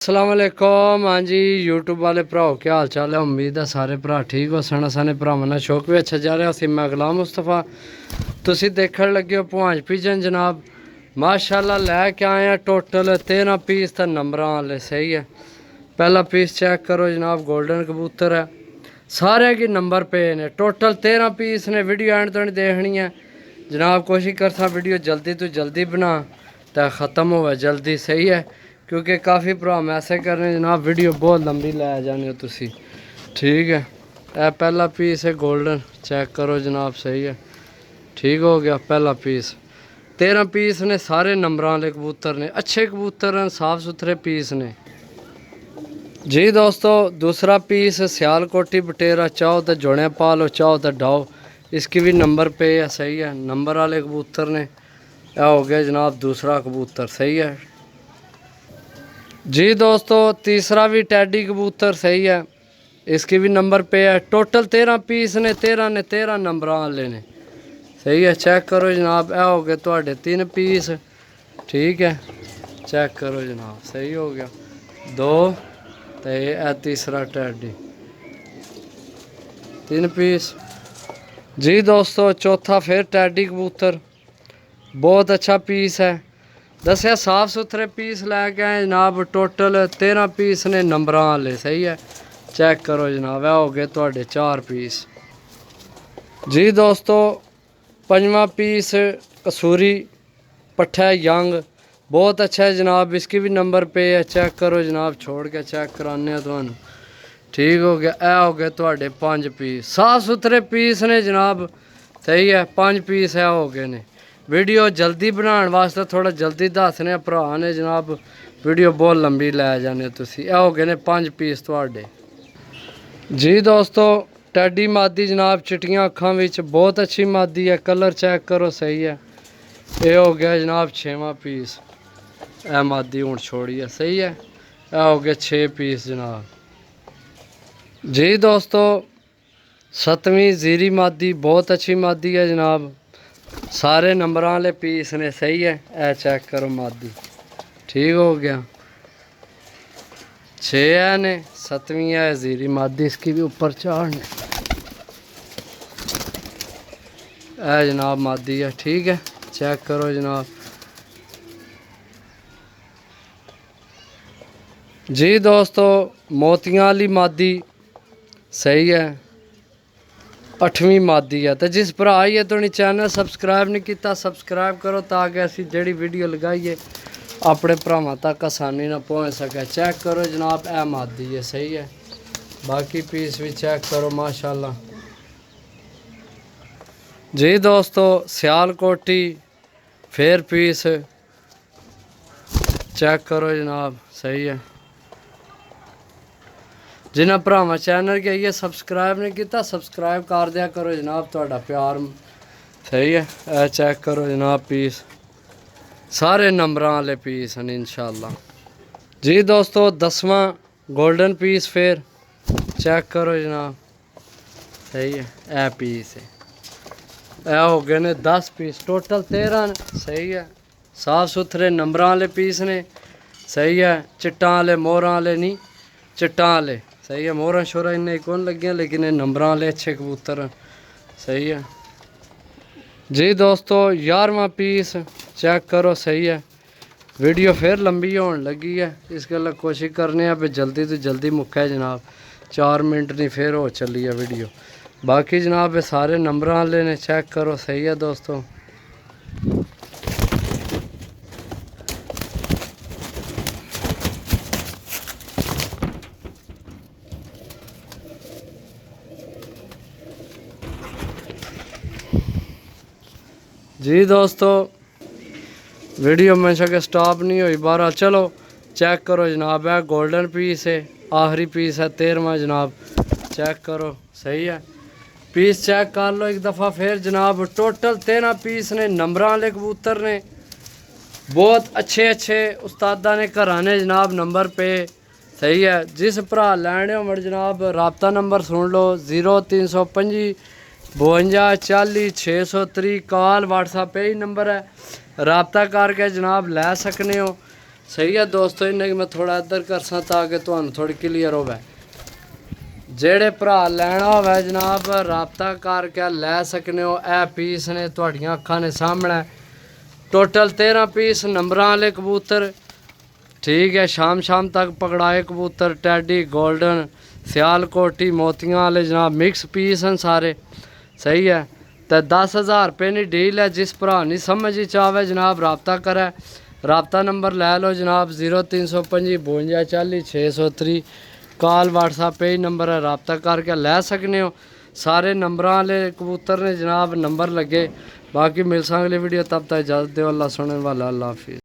असलामुअलैकुम। हाँ जी यूट्यूब वाले भराओ क्या हाल चाल है। उम्मीद है सारे भरा ठीक हो सन। साने भरावां नाल शौक भी अच्छा जा रहा। असीं मैं गुलाम मुस्तफा तुसीं देखण लगे हो भुआंज पिजन जनाब। माशाअल्लाह लैके आए हैं टोटल 13 पीस तो नंबरां वाले। सही है, पहला पीस चेक करो जनाब, गोल्डन कबूतर है, सारे की नंबर पे ने। टोटल 13 पीस ने। वीडियो एंड तो नहीं देखनी है जनाब। कोशिश करता वीडियो जल्दी तो जल्दी बना तो ख़त्म हो जल्दी। सही है, क्योंकि काफ़ी भरा मैसेज कर रहे जनाब वीडियो बहुत लंबी लै जाने हो तुसी। ठीक है, यह पहला पीस है गोल्डन, चेक करो जनाब। सही है, ठीक हो गया पहला पीस। 13 पीस ने, सारे नंबरां वाले कबूतर ने, अच्छे कबूतर हैं, साफ़ सुथरे पीस ने जी दोस्तों। दूसरा पीस सियालकोटी बटेरा, चाहो तो जुड़े पा लो, चाहो तो डाओ, इसकी भी नंबर पे है। सही है, नंबर वाले कबूतर ने। यह हो गया जनाब दूसरा कबूतर। सही है जी दोस्तों। तीसरा भी टैडी कबूतर। सही है, इसकी भी नंबर पे है। टोटल 13 पीस ने, 13 नंबर वाले ने। सही है, चेक करो जनाब। यह हो गए थोड़े 3 पीस। ठीक है, चेक करो जनाब। सही हो गया 2 तो यह तीसरा टैडी, 3 पीस जी दोस्तों। चौथा फिर टैडी कबूतर, बहुत अच्छा पीस है। दसिया साफ सुथरे पीस लैके आए जनाब। टोटल 13 पीस ने नंबरां वाले। सही है, चेक करो जनाब। यह हो गए थोड़े 4 पीस जी दोस्तों। पंजवा पीस कसूरी पट्ठा यंग, बहुत अच्छा है जनाब, इसकी भी नंबर पे है। चेक करो जनाब, छोड़ के चेक कराने तो। ठीक हो गया। यह हो गए थोड़े 5 पीस, साफ सुथरे पीस ने जनाब। सही है, 5 पीस है हो गए ने। वीडियो जल्दी बनाने वास्ते थोड़ा जल्दी दसने भरा ने जनाब, वीडियो बहुत लंबी लै जाने तुसी। यह हो गए ने 5 पीस थोड़े जी दोस्तों। टैडी मादी जनाब, चिट्टियां अखां विच, बहुत अच्छी मादी है, कलर चेक करो। सही है, ये हो गया जनाब 6वां पीस। यह मादी हूँ छोड़ी है। सही है, यह हो गया 6 पीस जनाब जी दोस्तों। 7वीं जीरी मादी, बहुत अच्छी मादी है जनाब, सारे नंबरां वाले पीस ने। सही है, यह चेक करो मादी। ठीक हो गया 6 है ने, 7वीं है जीरी मादी, इसकी भी ऊपर चाढ़ने। है जनाब मादी है। ठीक है, चेक करो जनाब जी दोस्तों। मोतियां वाली मादी, सही है, 8वीं मादी है। तो जिस भरा ये तो नहीं चैनल सब्सक्राइब नहीं किया, सब्सक्राइब करो ताकि असी जड़ी वीडियो लगाइए अपने भरावां तक आसानी ना पहुँच सके। चेक करो जनाब, यह मादी है। सही है, बाकी पीस भी चेक करो माशाल्लाह जी दोस्तों। सियालकोटी फिर पीस, चेक करो जनाब। सही है, जिन्हें भरावां चैनल के आइए सब्सक्राइब नहीं किया, सब्सक्राइब कर दिया करो जनाब, थोड़ा प्यार। सही है, यह चेक करो जनाब पीस, सारे नंबरां वाले पीस हैं इंशाल्लाह जी दोस्तों। 10वां गोल्डन पीस फिर, चेक करो जनाब। सही है, यह पीस है। यह हो गए ने 10 पीस, टोटल 13 ने। सही है, साफ सुथरे नंबरां वाले पीस ने। सही है, चिट्टां वाले, मोहरां वाले नहीं, चिट्टां वाले। सही है, मोहरा शोरा इन्ने कौन लगे, लेकिन ये नंबरां वाले अच्छे कबूतर हैं। सही है जी दोस्तों। 11वां पीस चेक करो। सही है, वीडियो फिर लंबी होने लगी है, इस गल कोशिश करने हैं भी जल्दी तो जल्दी मुक्का है जनाब। 4 मिनट नहीं फिर हो चली है वीडियो। बाकी जनाब ये सारे नंबर वाले ने, चेक करो। सही है दोस्तों। जी दोस्तों, वीडियो में के स्टॉप नहीं हुई बारह। चलो चेक करो जनाब, है गोल्डन पीस है, आखिरी पीस है 13वां जनाब। चेक करो। सही है, पीस चेक कर लो एक दफ़ा फिर जनाब। टोटल 13 पीस ने, नंबर वाले कबूतर ने, बहुत अच्छे अच्छे उस्तादा ने घराने जनाब नंबर पे। सही है, जिस भरा लैने हो जनाब रबता नंबर सुन लो, 0325 52 40 630। कॉल व्हाट्सएप यही नंबर है, रबता करके जनाब लै सकने हो। सही है दोस्तों, इन्हें मैं थोड़ा इधर करसा ताकि तुहानू थोड़ी क्लीयर होवे। जेड़े भरा लैना होवे जनाब राबता करके लै सकने हो। ए पीस ने तुहाडियां अखां ने सामने टोटल 13 पीस नंबरां वाले कबूतर। ठीक है, शाम तक पकड़ाए कबूतर टैडी गोल्डन सियालकोटी मोतियां वाले जनाब मिक्स पीस हैं सारे। सही है, तो 10,000 रुपये की डील है। जिस भरा नहीं समझ आवे जनाब राबता करे। राबता नंबर लै लो जनाब 0325 52 40 630। कॉल व्हाट्सएप पे ही नंबर है, राबता करके लै सकने हो। सारे नंबर वाले कबूतर ने जनाब, नंबर लगे। बाकी मिल अगली वीडियो, तब तक इजाज़त दो। अल्लाह सुनने वाला, अल्लाह हाफिज़।